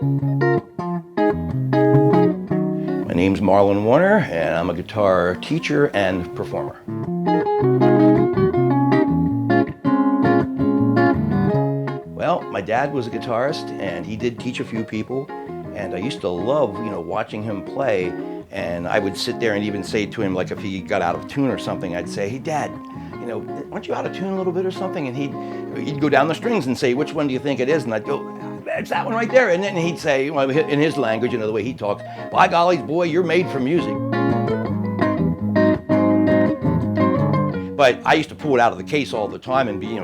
My name's Marlon Warner, and I'm a guitar teacher and performer. Well, my dad was a guitarist, and he did teach a few people, and I used to love, watching him play. And I would sit there and even say to him, like if he got out of tune or something, I'd say, "Hey, Dad, aren't you out of tune a little bit or something?" And he'd go down the strings and say, "Which one do you think it is?" And I'd go, "It's that one right there." And then he'd say, well, in his language, the way he talks, "By golly, boy, you're made for music." But I used to pull it out of the case all the time and be,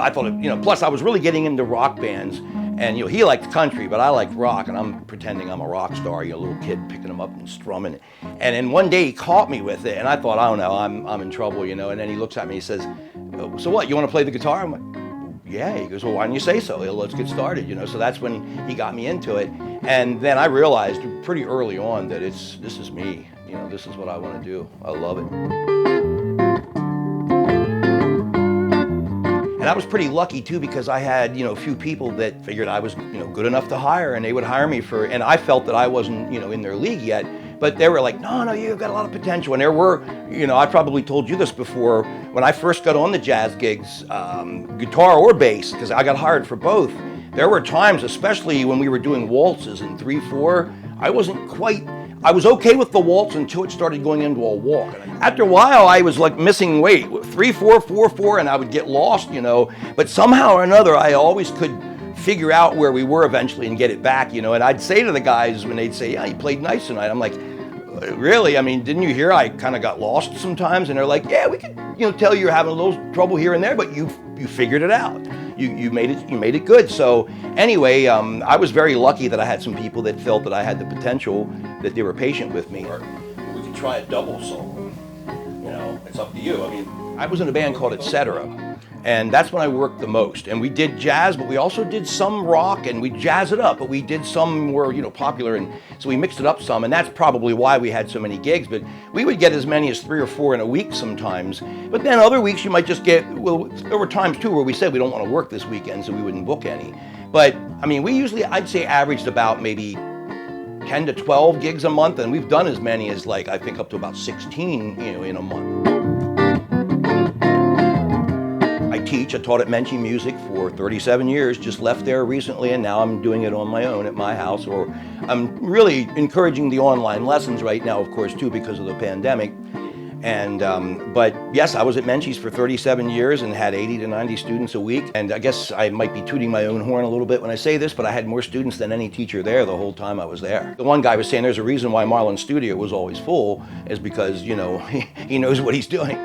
I thought, plus I was really getting into rock bands. And he liked country, but I liked rock, and I'm pretending I'm a rock star, a little kid picking them up and strumming it. And then one day he caught me with it, and I thought, I don't know, I'm in trouble, And then he looks at me, he says, "So what? You want to play the guitar?" I'm like, "Yeah." He goes, "Well, why don't you say so? Let's get started." So that's when he got me into it. And then I realized pretty early on that this is me. This is what I want to do. I love it. And I was pretty lucky too, because I had, a few people that figured I was, good enough to hire, and they would hire me and I felt that I wasn't, in their league yet, but they were like, no, you've got a lot of potential. And there were, I probably told you this before, when I first got on the jazz gigs, guitar or bass, because I got hired for both, there were times, especially when we were doing waltzes in 3/4, I was okay with the waltz until it started going into a walk. After a while, I was like missing weight, 3/4, 4/4, and I would get lost, But somehow or another, I always could figure out where we were eventually and get it back, And I'd say to the guys when they'd say, "Yeah, you played nice tonight." I'm like, "Really? I mean, didn't you hear I kind of got lost sometimes?" And they're like, "Yeah, we could, tell you're having a little trouble here and there, but you figured it out. You made it good." So anyway, I was very lucky that I had some people that felt that I had the potential, that they were patient with me. Or we could try a double solo. It's up to you. I mean, I was in a band called Etc. And that's when I worked the most. And we did jazz, but we also did some rock, and we jazz it up, but we did some more, popular, and so we mixed it up some, and that's probably why we had so many gigs. But we would get as many as 3 or 4 in a week sometimes. But then other weeks you might just get, there were times too where we said we don't want to work this weekend, so we wouldn't book any. But I mean, we usually, I'd say, averaged about maybe 10 to 12 gigs a month, and we've done as many as I think up to about 16, in a month. I taught at Menchie Music for 37 years, just left there recently, and now I'm doing it on my own at my house. Or I'm really encouraging the online lessons right now, of course, too, because of the pandemic. And but yes, I was at Menchie's for 37 years and had 80 to 90 students a week. And I guess I might be tooting my own horn a little bit when I say this, but I had more students than any teacher there the whole time I was there. The one guy was saying there's a reason why Marlon's studio was always full, is because, he knows what he's doing.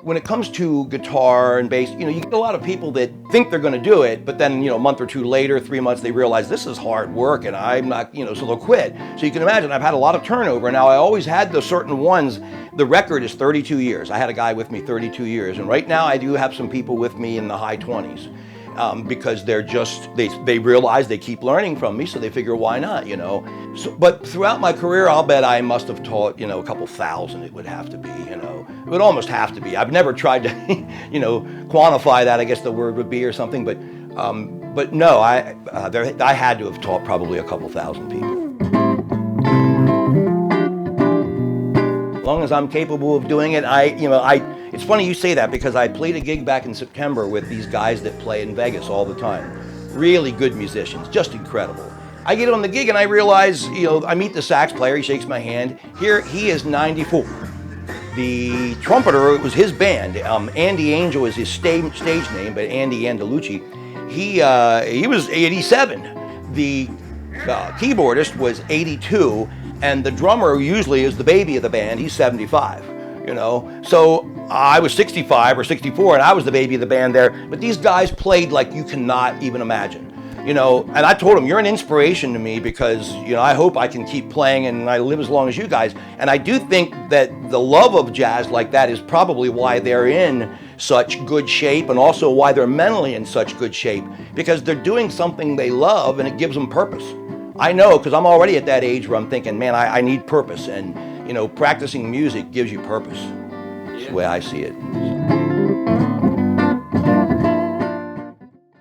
When it comes to guitar and bass, you get a lot of people that think they're going to do it, but then, a month or two later, 3 months, they realize this is hard work and I'm not, so they'll quit. So you can imagine I've had a lot of turnover. Now, I always had the certain ones. The record is 32 years. I had a guy with me 32 years. And right now I do have some people with me in the high 20s. Because they're just, they realize they keep learning from me, so they figure, why not, So, but throughout my career, I'll bet I must have taught, a couple thousand. It would have to be, It would almost have to be. I've never tried to, quantify that, I guess the word would be, or something, but no, I had to have taught probably a couple thousand people. As long as I'm capable of doing it, it's funny you say that, because I played a gig back in September with these guys that play in Vegas all the time. Really good musicians, just incredible. I get on the gig and I realize, I meet the sax player, he shakes my hand. Here, he is 94. The trumpeter, it was his band. Andy Angel is his stage name, but Andy Andalucci. He was 87. The keyboardist was 82, and the drummer usually is the baby of the band. He's 75. So I was 65 or 64, and I was the baby of the band there. But these guys played like you cannot even imagine. And I told them, you're an inspiration to me, because, I hope I can keep playing and I live as long as you guys. And I do think that the love of jazz like that is probably why they're in such good shape, and also why they're mentally in such good shape, because they're doing something they love and it gives them purpose. I know, because I'm already at that age where I'm thinking, man, I need purpose. And, practicing music gives you purpose. That's the way I see it.